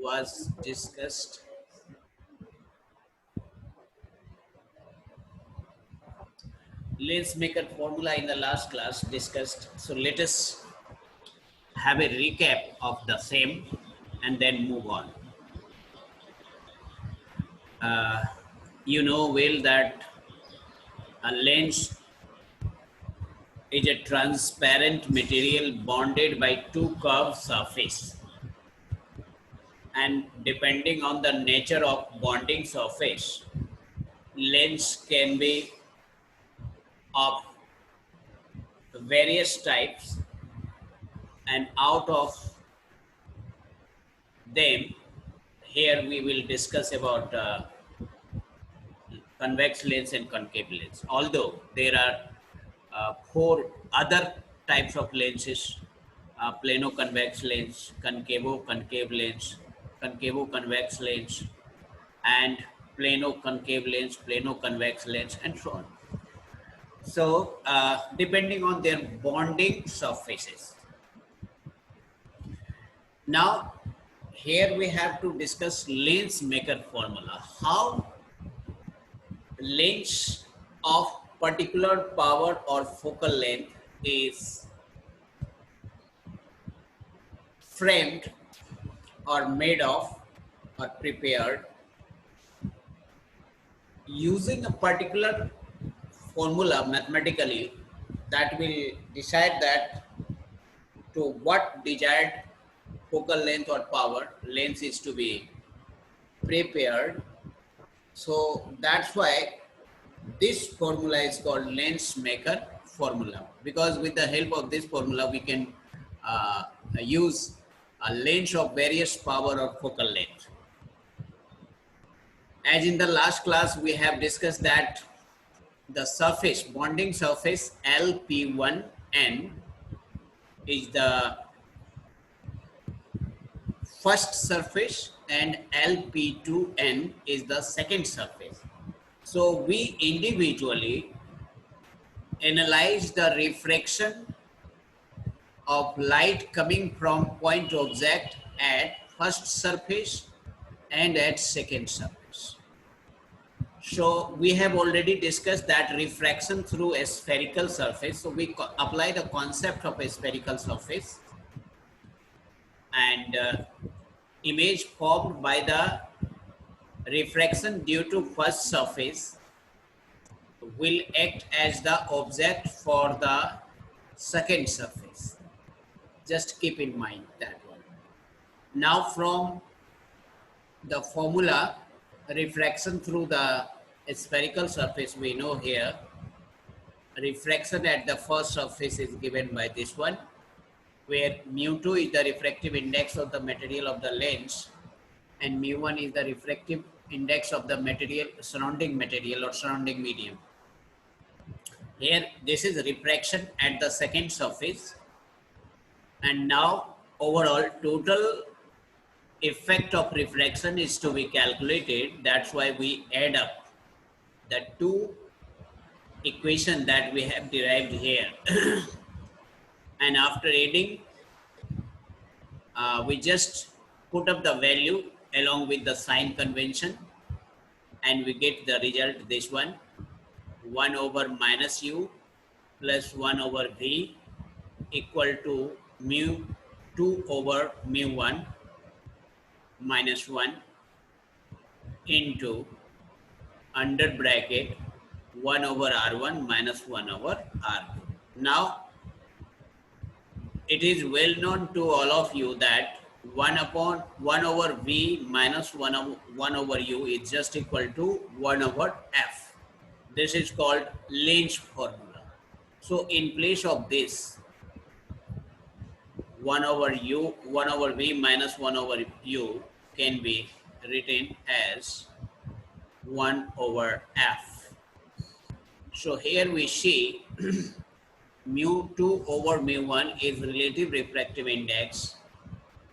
was discussed. Lens maker formula in the last class discussed. So let us have a recap of the same and then move on. You know well that a lens is a transparent material bonded by two curved surfaces, and depending on the nature of bonding surface, lens can be of various types, and out of them here we will discuss about convex lens and concave lens. Although there are four other types of lenses: plano-convex lens, concavo-concave lens, concavo-convex lens, and plano-concave lens, plano-convex lens, and so on. So depending on their bonding surfaces. Now here we have to discuss lens maker formula. How lens of particular power or focal length is framed or made of or prepared using a particular formula mathematically that will decide that to what desired focal length or power lens is to be prepared. So that's why this formula is called lens maker formula, because with the help of this formula we can use a lens of various power or focal length. As in the last class we have discussed that the surface, bonding surface LP1N is the first surface and LP2N is the second surface. So we individually analyze the refraction of light coming from point object at first surface and at second surface. So we have already discussed that refraction through a spherical surface. So we apply the concept of a spherical surface, and image formed by the refraction due to first surface will act as the object for the second surface. Just keep in mind that one. Now from the formula refraction through the spherical surface, we know here refraction at the first surface is given by this one, where mu2 is the refractive index of the material of the lens and mu1 is the refractive index of the material, surrounding material or surrounding medium. Here this is refraction at the second surface, and now overall total effect of refraction is to be calculated. That's why we add up the two equation that we have derived here. And after adding, we just put up the value along with the sign convention, and we get the result, this one, 1 over minus u plus 1 over v equal to mu 2 over mu 1 minus 1 into under bracket 1 over r1 minus 1 over r2. Now it is well known to all of you that 1 over v minus 1 over u is just equal to 1 over f. This is called Lens formula. So in place of this 1 over v minus 1 over u can be written as 1 over f. So here we see mu 2 over mu 1 is relative refractive index,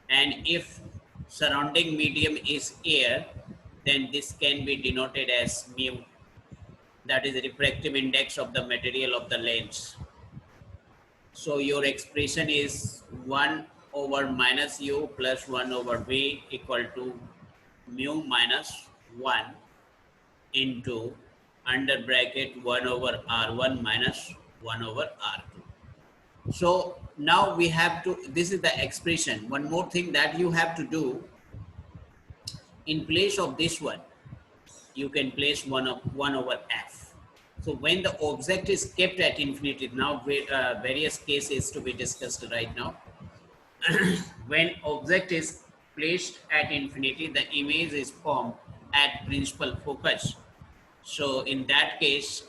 and if surrounding medium is air, then this can be denoted as mu, that is the refractive index of the material of the lens. So your expression is 1 over minus u plus 1 over v equal to mu minus 1 into under bracket 1 over r1 minus 1 over r2. So now we have to, this is the expression. One more thing that you have to do, in place of this one, you can place 1 over f. So when the object is kept at infinity, now various cases to be discussed right now. When object is placed at infinity, the image is formed at principal focus. So in that case,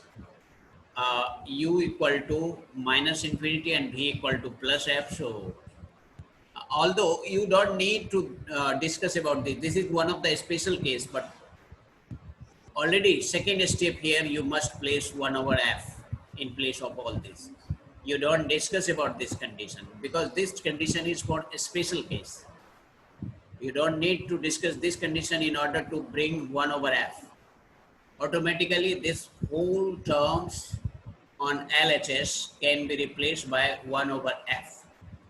u equal to minus infinity and v equal to plus f. So although you don't need to discuss about this is one of the special case, but already second step here, you must place 1 over f in place of all this. You don't discuss about this condition because this condition is for a special case. You don't need to discuss this condition in order to bring 1 over f. Automatically this whole terms on LHS can be replaced by 1 over f,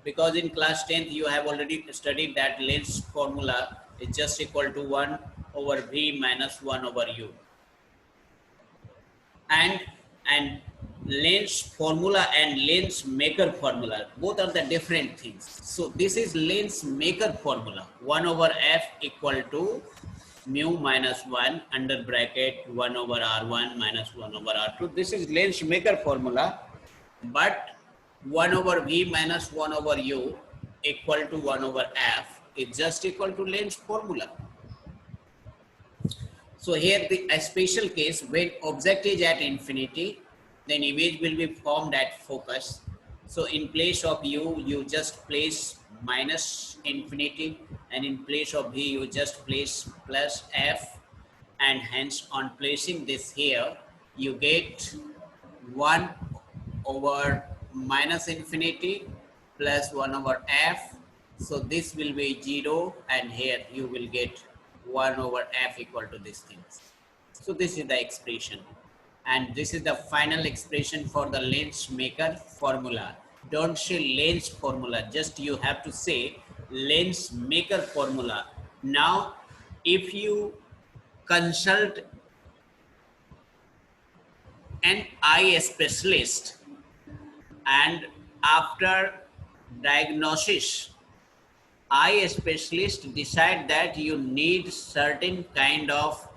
because in class 10th you have already studied that Lenz formula is just equal to 1 over v minus 1 over u. And Lenz formula and Lenz maker formula, both are the different things. So this is Lenz maker formula, 1 over f equal to mu minus 1 under bracket 1 over r1 minus 1 over r2. This is Lenz maker formula, but 1 over v minus 1 over u equal to 1 over f is just equal to Lenz formula. So here a special case, when object is at infinity, then image will be formed at focus. So in place of u, you just place minus infinity, and in place of v, you just place plus f, and hence on placing this here, you get 1 over minus infinity plus 1 over f. So this will be 0, and here you will get 1 over f equal to these things. So this is the expression, and this is the final expression for the Lenz maker formula. Don't say Lenz formula, just you have to say Lenz maker formula. Now if you consult an eye specialist, and after diagnosis, eye specialist decide that you need certain kind of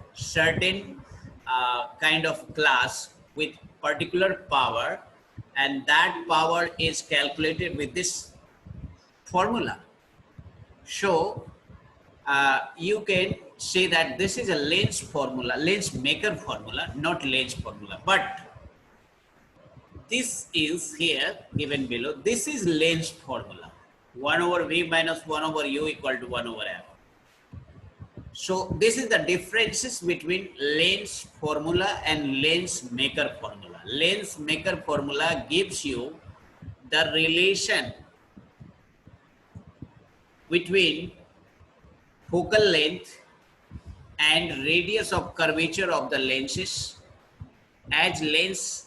glass with particular power, and that power is calculated with this formula. So you can say that this is a Lenz formula, Lenz maker formula, not Lenz formula. But this is here given below. This is Lenz formula. 1 over v minus 1 over u equal to 1 over f. So this is the differences between Lenz formula and Lenz maker formula. Lenz maker formula gives you the relation between focal length and radius of curvature of the lenses, as lens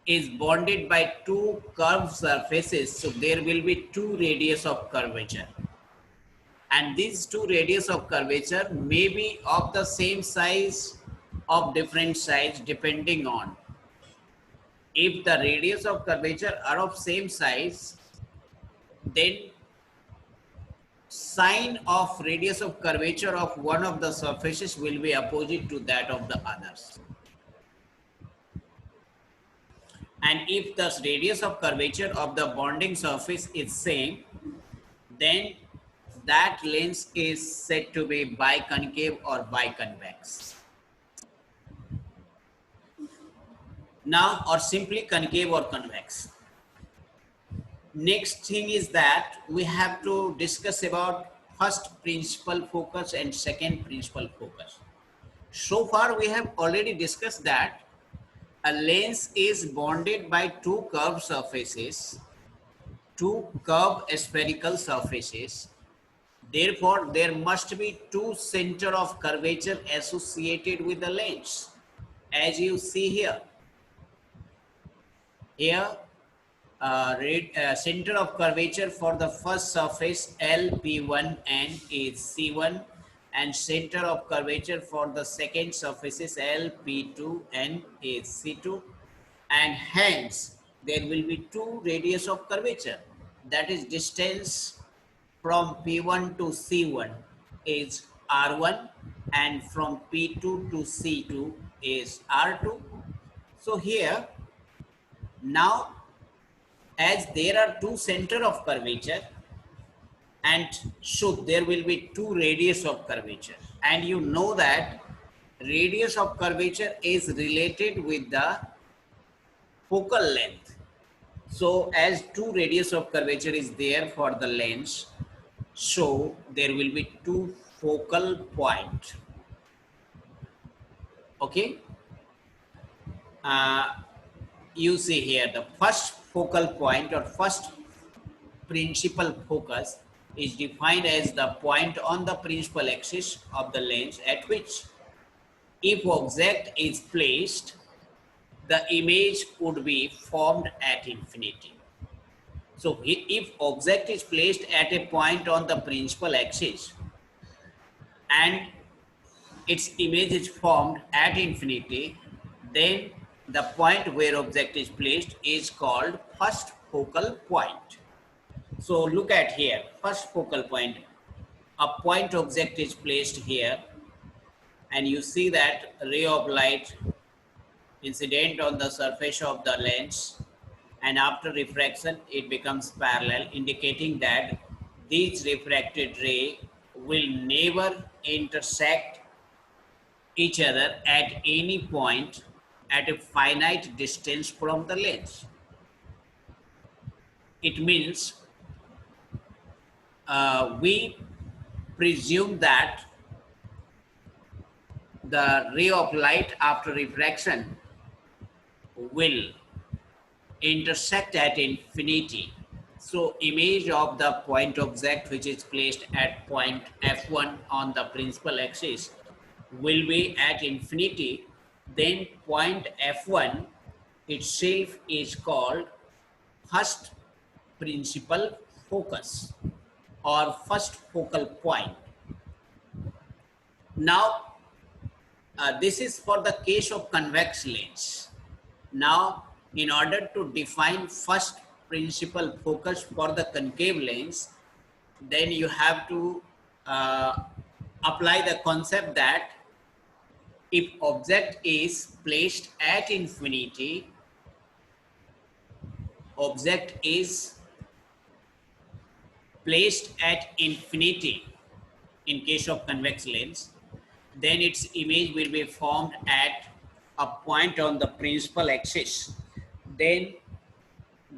is bonded by two curved surfaces, so there will be two radius of curvature, and these two radius of curvature may be of the same size, of different size, depending on if the radius of curvature are of same size, then sign of radius of curvature of one of the surfaces will be opposite to that of the others. And if the radius of curvature of the bonding surface is same, then that lens is said to be biconcave or biconvex. Now, or simply concave or convex. Next thing is that we have to discuss about first principal focus and second principal focus. So far we have already discussed that a lens is bonded by two curved surfaces, two curved spherical surfaces. Therefore, there must be two center of curvature associated with the lens, as you see here. Here, center of curvature for the first surface LP1 and is C1, and center of curvature for the second surface is LP2 and is C2, and hence there will be two radius of curvature, that is distance from P1 to C1 is R1 and from P2 to C2 is R2. So here now, as there are two center of curvature, and so there will be two radius of curvature, and you know that radius of curvature is related with the focal length. So as two radius of curvature is there for the lens, so there will be two focal point. Okay, uh, you see here the first focal point or first principal focus is defined as the point on the principal axis of the lens at which, if object is placed, the image would be formed at infinity. So if object is placed at a point on the principal axis and its image is formed at infinity, then the point where object is placed is called first focal point. So look at here, first focal point, a point object is placed here, and you see that ray of light incident on the surface of the lens, and after refraction it becomes parallel, indicating that these refracted ray will never intersect each other at any point at a finite distance from the lens. It means we presume that the ray of light after refraction will intersect at infinity. So image of the point object which is placed at point F1 on the principal axis will be at infinity. Then point F1 itself is called first principal focus or first focal point. Now, this is for the case of convex lens. Now, in order to define first principal focus for the concave lens, then you have to apply the concept that if object is placed at infinity, object is placed at infinity in case of convex lens, then its image will be formed at a point on the principal axis. Then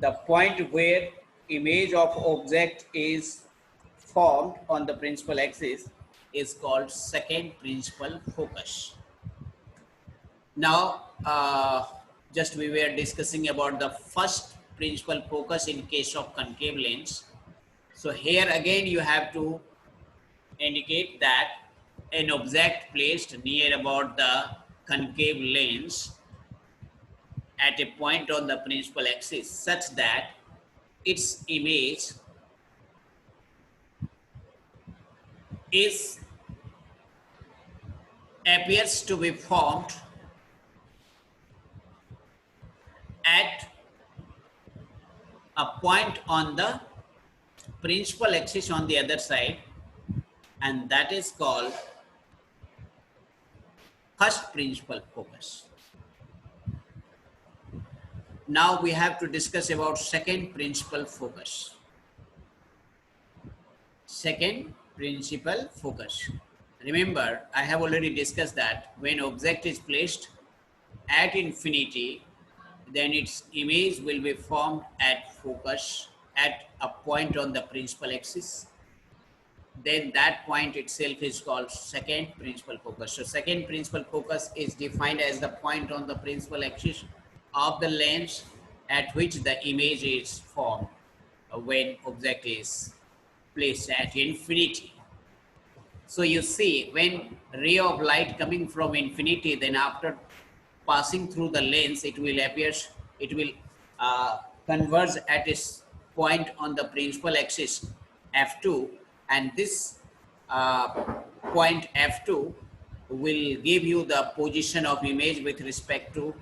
the point where image of object is formed on the principal axis is called second principal focus. Now, just we were discussing about the first principal focus in case of concave lens. So here again you have to indicate that an object placed near about the concave lens at a point on the principal axis such that its image appears to be formed at a point on the principal axis on the other side, and that is called first principal focus. Now we have to discuss about second principal focus. Second principal focus. Remember, I have already discussed that when object is placed at infinity, then its image will be formed at focus at a point on the principal axis. Then that point itself is called second principal focus. So second principal focus is defined as the point on the principal axis of the lens at which the image is formed when object is placed at infinity. So you see, when ray of light coming from infinity, then after passing through the lens, it will converge at its point on the principal axis F2, and this uh, point F2 will give you the position of image with respect to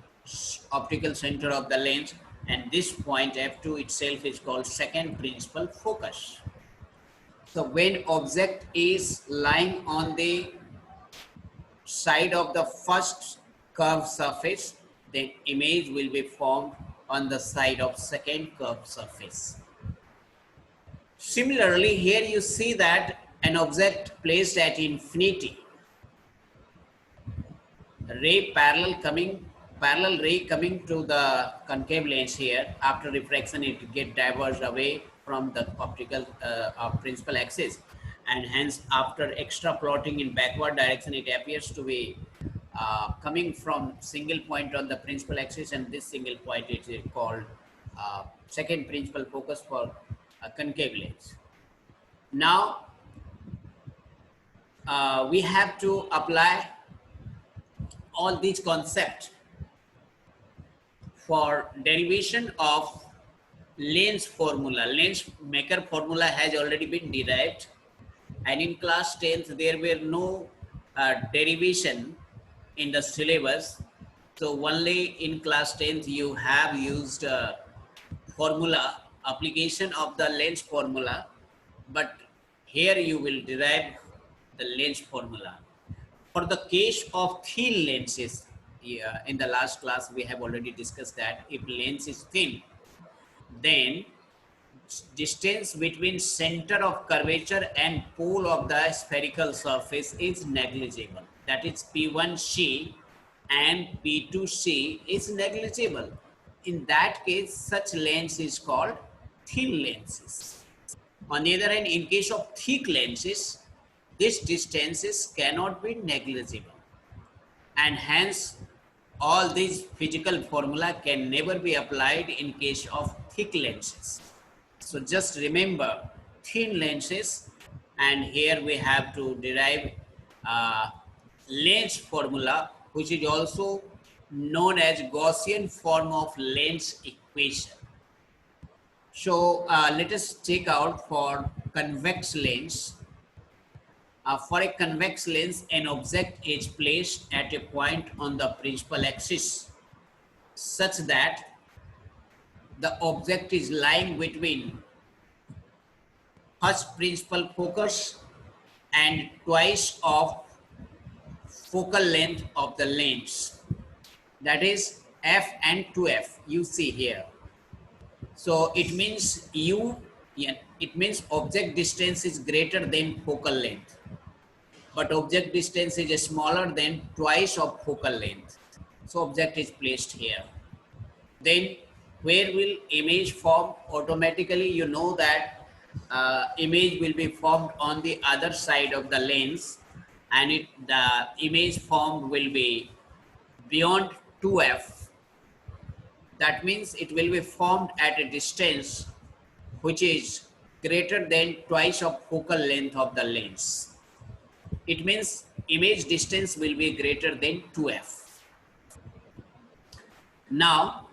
optical center of the lens, and this point F2 itself is called second principal focus. So when object is lying on the side of the first curved surface, then image will be formed on the side of second curved surface. Similarly, here you see that an object placed at infinity, parallel ray coming to the concave lens here, after refraction it get diverged away from the optical principal axis, and hence after extra plotting in backward direction it appears to be coming from single point on the principal axis, and this single point is called second principal focus for concave lens. Now we have to apply all these concepts for derivation of lens formula. Lens maker formula has already been derived, and in class 10th there were no derivation in the syllabus. So only in class 10th you have used formula, application of the lens formula, but here you will derive the lens formula. For the case of thin lenses, in the last class we have already discussed that if lens is thin, then distance between center of curvature and pole of the spherical surface is negligible. That is P1C and P2C is negligible. In that case, such lens is called thin lenses. On the other hand, in case of thick lenses, these distances cannot be negligible, and hence all these physical formula can never be applied in case of thick lenses. So just remember thin lenses, and here we have to derive lens formula, which is also known as Gaussian form of lens equation. So let us take out for convex lens. For a convex lens, an object is placed at a point on the principal axis such that the object is lying between first principal focus and twice of focal length of the lens, that is f and 2f, you see here. So it means it means object distance is greater than focal length, but object distance is smaller than twice of focal length. So object is placed here. Then where will image form? Automatically you know that image will be formed on the other side of the lens, and the image formed will be beyond 2f. That means it will be formed at a distance which is greater than twice of focal length of the lens. It means image distance will be greater than 2f. Now,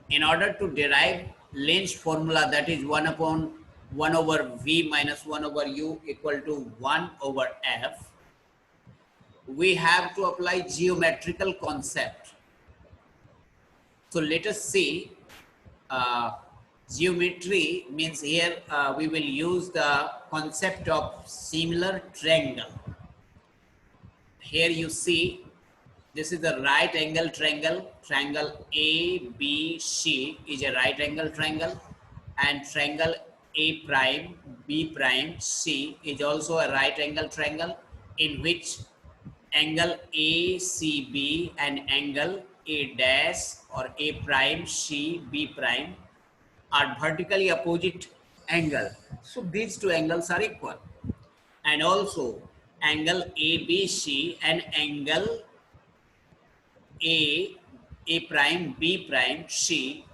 in order to derive lens formula, that is 1 upon 1 over v minus 1 over u equal to 1 over f, we have to apply geometrical concept. So let us see. Geometry means here we will use the concept of similar triangle. Here you see this is the right angle triangle. Triangle ABC is a right angle triangle, and triangle A prime B prime C is also a right angle triangle, in which angle ACB and angle A dash or A prime C B prime are vertically opposite angle. So these two angles are equal, and also angle ABC and angle A prime B prime C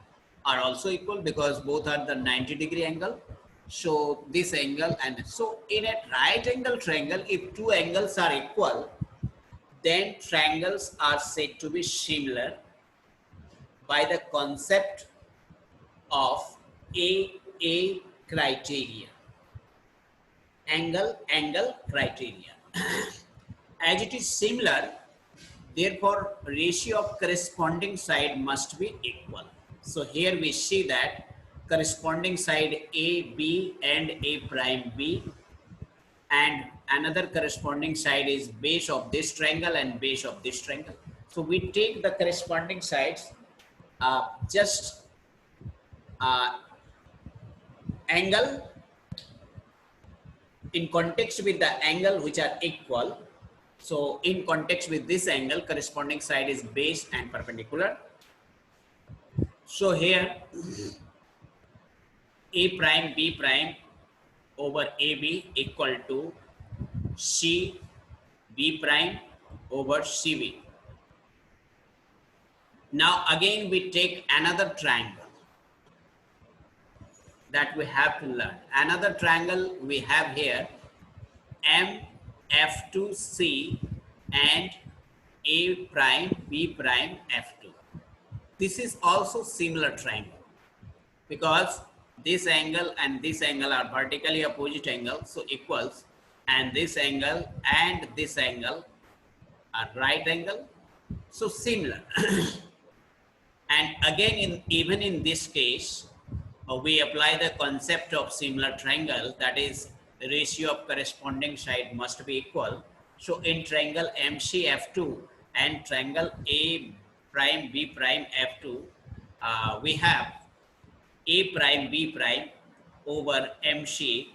are also equal because both are the 90-degree angle. So this angle, and so in a right angle triangle, if two angles are equal, then triangles are said to be similar by the concept of A criteria, angle criteria. As it is similar, therefore ratio of corresponding side must be equal. So here we see that corresponding side AB and A prime B, and another corresponding side is base of this triangle and base of this triangle. So we take the corresponding sides, just uh, angle in context with the angle which are equal. So in context with this angle, corresponding side is base and perpendicular. So here A prime B prime over AB equal to C B prime over CB. Now again we take another triangle that we have to learn. Another triangle we have here, MF2C and A prime B prime F2. This is also similar triangle because this angle and this angle are vertically opposite angles, so equals, and this angle and this angle are right angle, so similar. And again, even in this case, we apply the concept of similar triangle, that is ratio of corresponding side must be equal. So in triangle MCF2 and triangle A prime B prime F2, we have A prime B prime over MC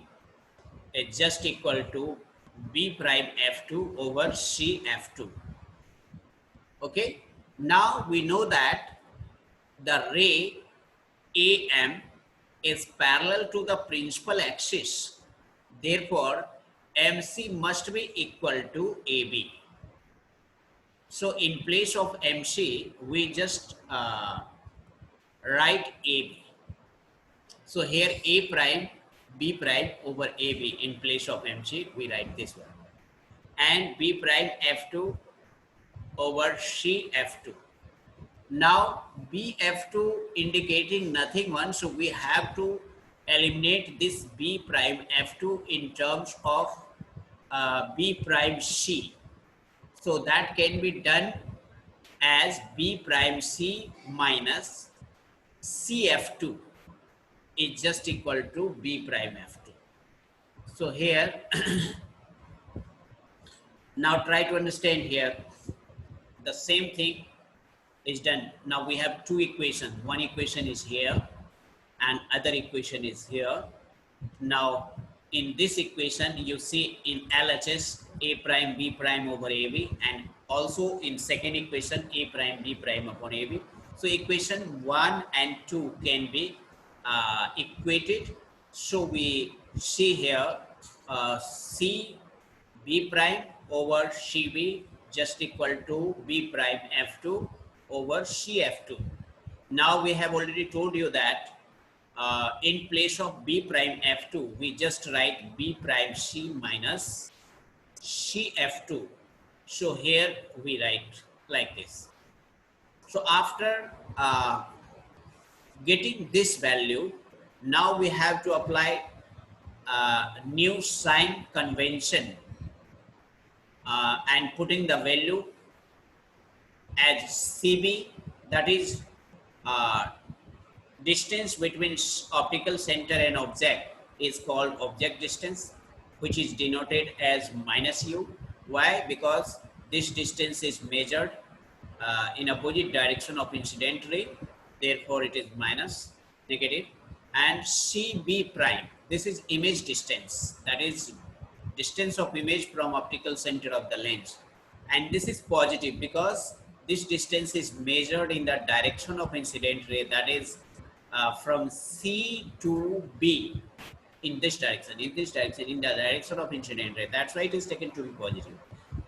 is just equal to B prime F2 over C F2. Okay, now we know that the ray AM is parallel to the principal axis. Therefore, MC must be equal to AB. So in place of MC, we just write AB. So here A prime B prime over AB in place of MC, we write this one. And B prime F2 over C F2. Now BF2 indicating nothing one, so we have to eliminate this B prime F2 in terms of B prime C. So that can be done as B prime C minus CF2 is just equal to B prime F2. So here, now try to understand here, the same thing is done. Now we have two equations. One equation is here and other equation is here. Now in this equation you see in LHS A prime B prime over AB, and also in second equation A prime B prime upon AB. So equation 1 and 2 can be equated. So we see here C B prime over CB just equal to B prime F2 over CF2. Now we have already told you that in place of B prime F2, we just write B prime C minus CF2. So here we write like this. So after getting this value, now we have to apply new sign convention and putting the value as CB, that is distance between optical center and object is called object distance, which is denoted as minus U. Why? Because this distance is measured in opposite direction of incident ray, therefore it is minus, negative. And CB prime, this is image distance, that is distance of image from optical center of the lens, and this is positive because this distance is measured in the direction of incident ray, that is from C to B, in this direction, in the direction of incident ray. That's why it is taken to be positive.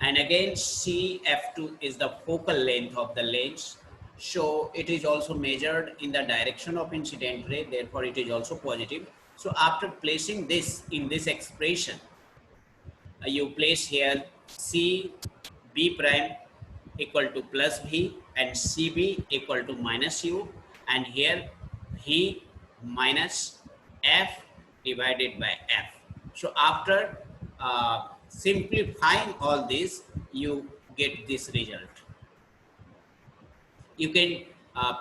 And again CF2 is the focal length of the lens, so it is also measured in the direction of incident ray, therefore it is also positive. So after placing this in this expression, you place here C B prime equal to plus V and CB equal to minus U, and here V minus f divided by f. So after simplifying all this, you get this result. You can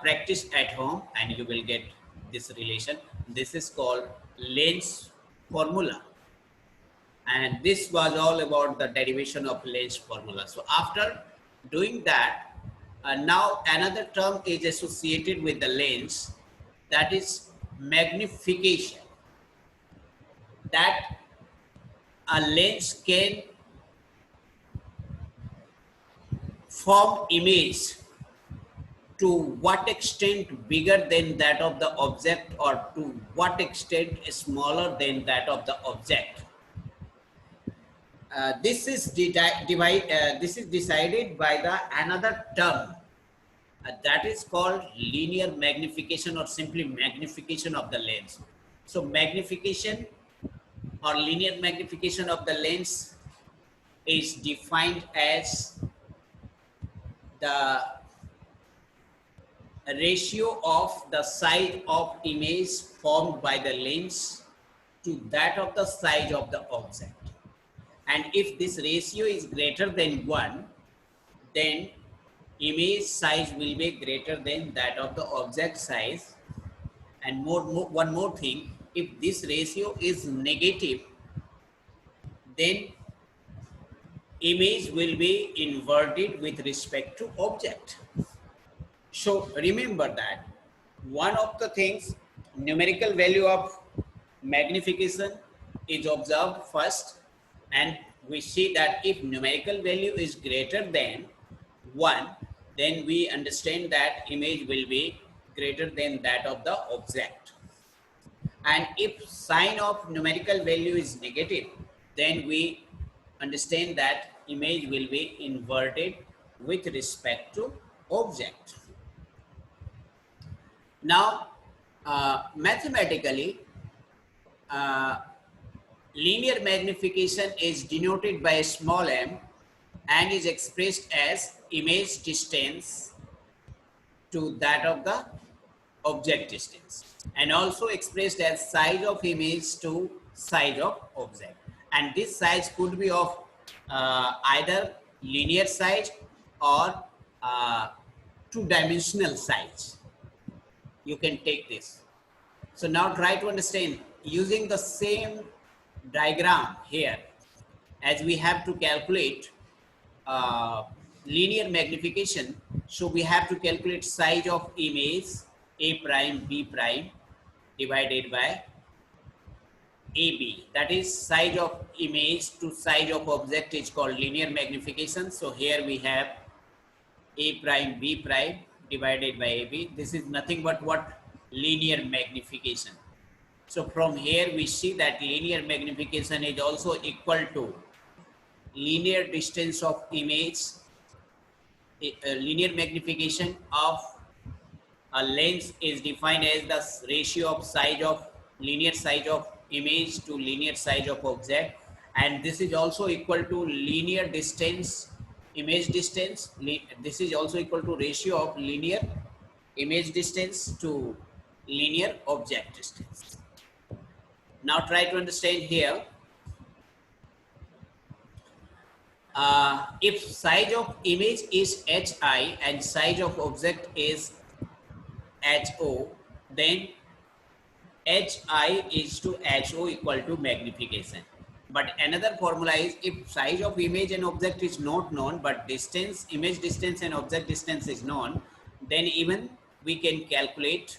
practice at home and you will get this relation. This is called Lenz formula, and this was all about the derivation of Lenz formula. So after doing that, now another term is associated with the Lenz, that is magnification. That a lens can form image to what extent bigger than that of the object, or to what extent smaller than that of the object. This is decided by the another term that is called linear magnification, or simply magnification of the lens. So magnification or linear magnification of the lens is defined as the ratio of the size of image formed by the lens to that of the size of the object. And if this ratio is greater than 1, then image size will be greater than that of the object size. And one more thing, if this ratio is negative, then image will be inverted with respect to object. So remember that one of the things, numerical value of magnification is observed first, and we see that if numerical value is greater than 1, then we understand that image will be greater than that of the object. And if sign of numerical value is negative, then we understand that image will be inverted with respect to object. Now, mathematically, linear magnification is denoted by a small m and is expressed as image distance to that of the object distance, and also expressed as size of image to size of object. And this size could be of either linear size or two-dimensional size. You can take this. So now try to understand using the same diagram here, as we have to calculate linear magnification. So we have to calculate size of image A prime B prime divided by AB. That is size of image to size of object is called linear magnification. So here we have A prime B prime divided by AB. This is nothing but what? Linear magnification. So from here we see that linear magnification is also equal to linear distance of image. Linear magnification of a lens is defined as the ratio of size of linear size of image to linear size of object, and this is also equal to linear distance image distance. This is also equal to ratio of linear image distance to linear object distance. Now try to understand here. If size of image is hi and size of object is ho, then hi is to ho equal to magnification. But another formula is, if size of image and object is not known, but distance, image distance and object distance is known, then even we can calculate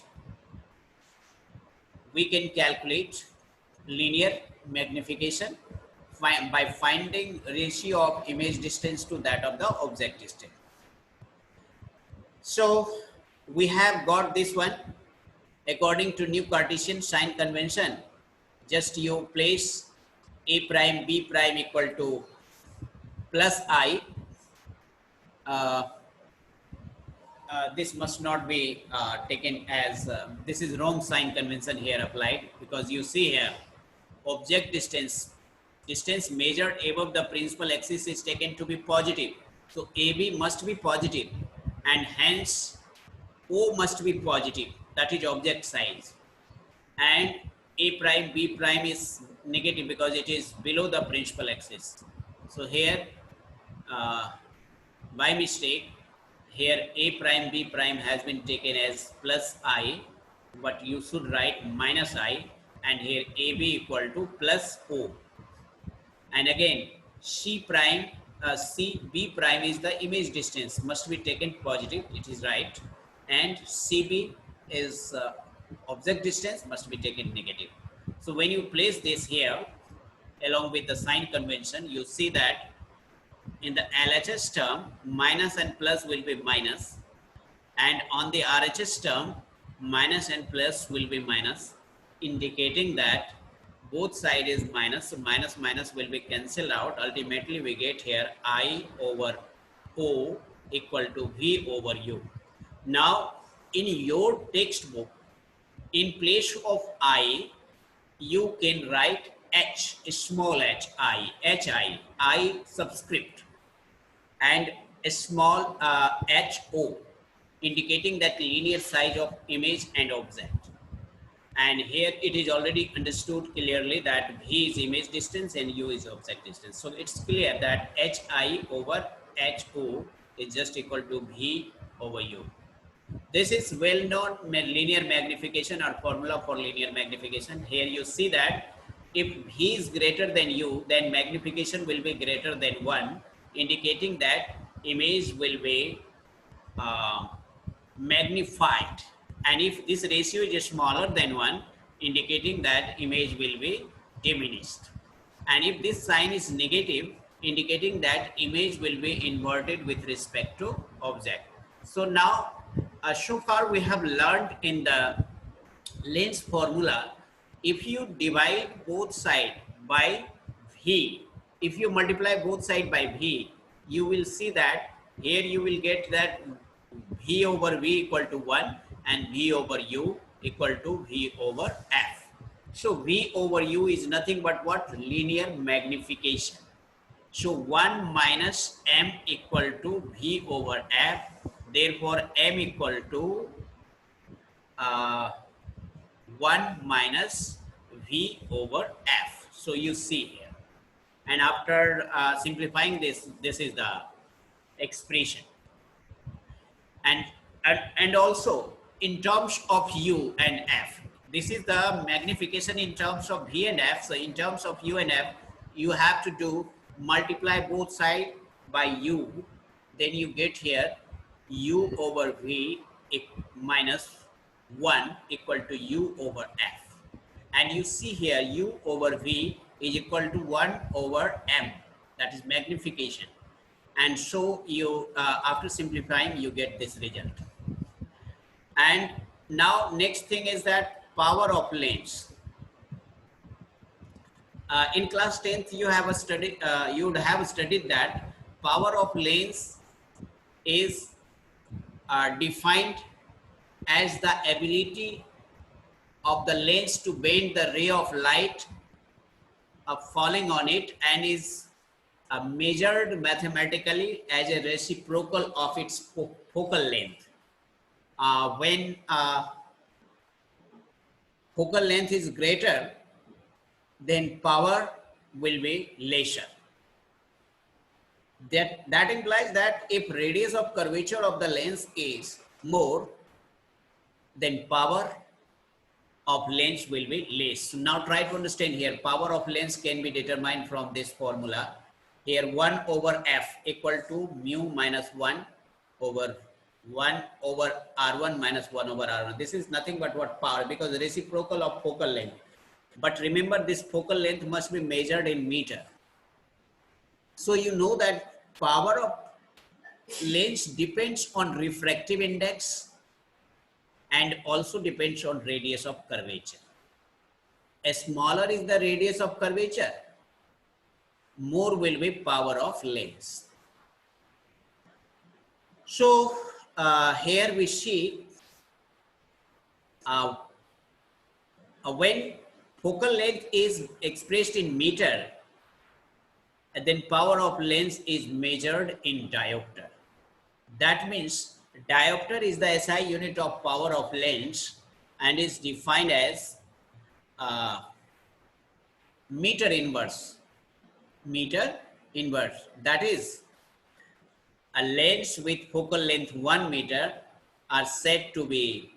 linear magnification by finding ratio of image distance to that of the object distance. So we have got this one. According to new Cartesian sign convention, just you place A prime B prime equal to plus I. This must not be taken as this is wrong sign convention here applied, because you see here object distance measured above the principal axis is taken to be positive. So AB must be positive, and hence O must be positive, that is object size. and a prime b prime is negative because it is below the principal axis. So here uh, by mistake here a prime b prime has been taken as plus I, but you should write minus I, and here ab equal to plus o. And again c prime c b prime is the image distance, must be taken positive, it is right, and cb is object distance, must be taken negative. So when you place this here along with the sign convention, you see that in the LHS term minus and plus will be minus, and on the RHS term minus and plus will be minus, indicating that both side is minus. So minus minus will be cancelled out. Ultimately we get here I over O equal to V over U. Now in your textbook, in place of I, you can write H, small h I, I subscript, and a small HO, indicating that linear size of image and object. And here it is already understood clearly that V is image distance and U is object distance. So it's clear that HI over HO is just equal to V over U. This is well-known linear magnification or formula for linear magnification. Here you see that if V is greater than U, then magnification will be greater than 1, indicating that image will be magnified. And if this ratio is smaller than 1, indicating that image will be diminished. And if this sign is negative, indicating that image will be inverted with respect to object. So now, so far we have learned in the lens formula, if you divide both sides by V, if you multiply both sides by V, you will see that here you will get that V over V equal to 1 and V over U equal to V over F. So V over U is nothing but what? Linear magnification. So 1 minus M equal to V over F. Therefore M equal to 1 minus V over F. So you see here. And after simplifying this, this is the expression. And also in terms of U and F, this is the magnification in terms of V and F. So in terms of U and F, you have to do multiply both sides by U, then you get here U over V minus 1 equal to U over F. And you see here U over V is equal to 1 over M, that is magnification. And so you after simplifying you get this result. And now next thing is that power of lens. In class 10th you have a study, you would have studied that power of lens is defined as the ability of the lens to bend the ray of light falling on it, and is measured mathematically as a reciprocal of its focal length. When focal length is greater, then power will be lesser. That implies that if radius of curvature of the lens is more, then power of lens will be less. So now try to understand here, power of lens can be determined from this formula. Here 1 over F equal to mu minus 1 over 1 over R1 minus 1 over R1. This is nothing but what? Power, because reciprocal of focal length. But remember, this focal length must be measured in meter. So you know that power of lens depends on refractive index and also depends on radius of curvature. As smaller is the radius of curvature, more will be power of lens. So here we see when focal length is expressed in meter, then power of lens is measured in diopter. That means diopter is the SI unit of power of lens and is defined as uh, meter inverse. Meter inverse. That is, a lens with focal length 1 meter are said to be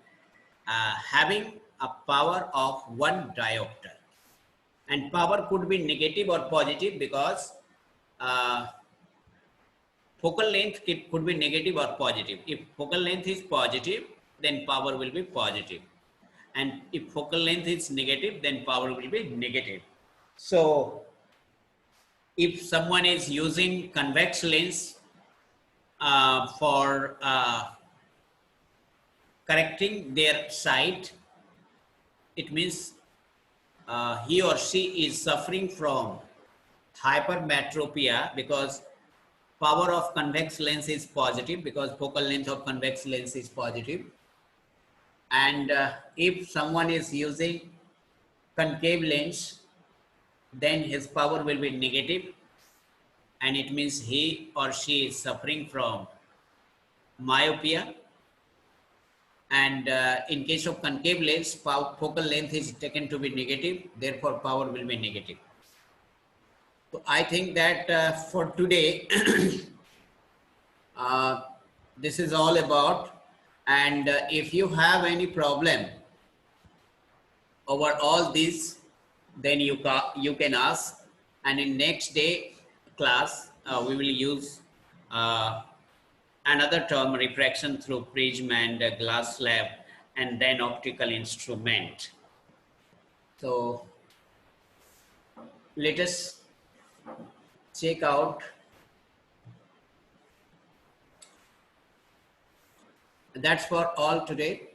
having a power of 1 diopter. And power could be negative or positive because uh, focal length could be negative or positive. If focal length is positive, then power will be positive. And if focal length is negative, then power will be negative. So if someone is using convex lens for correcting their sight, it means he or she is suffering from hypermetropia because power of convex lens is positive, because focal length of convex lens is positive. And if someone is using concave lens, then his power will be negative, and it means he or she is suffering from myopia. And in case of concave lens, focal length is taken to be negative, therefore power will be negative. So I think that for today, uh, this is all about. And if you have any problem over all this, then you can ask. And in next day class, we will use another term, refraction through prism and glass slab, and then optical instrument. So let us check out. That's for all today.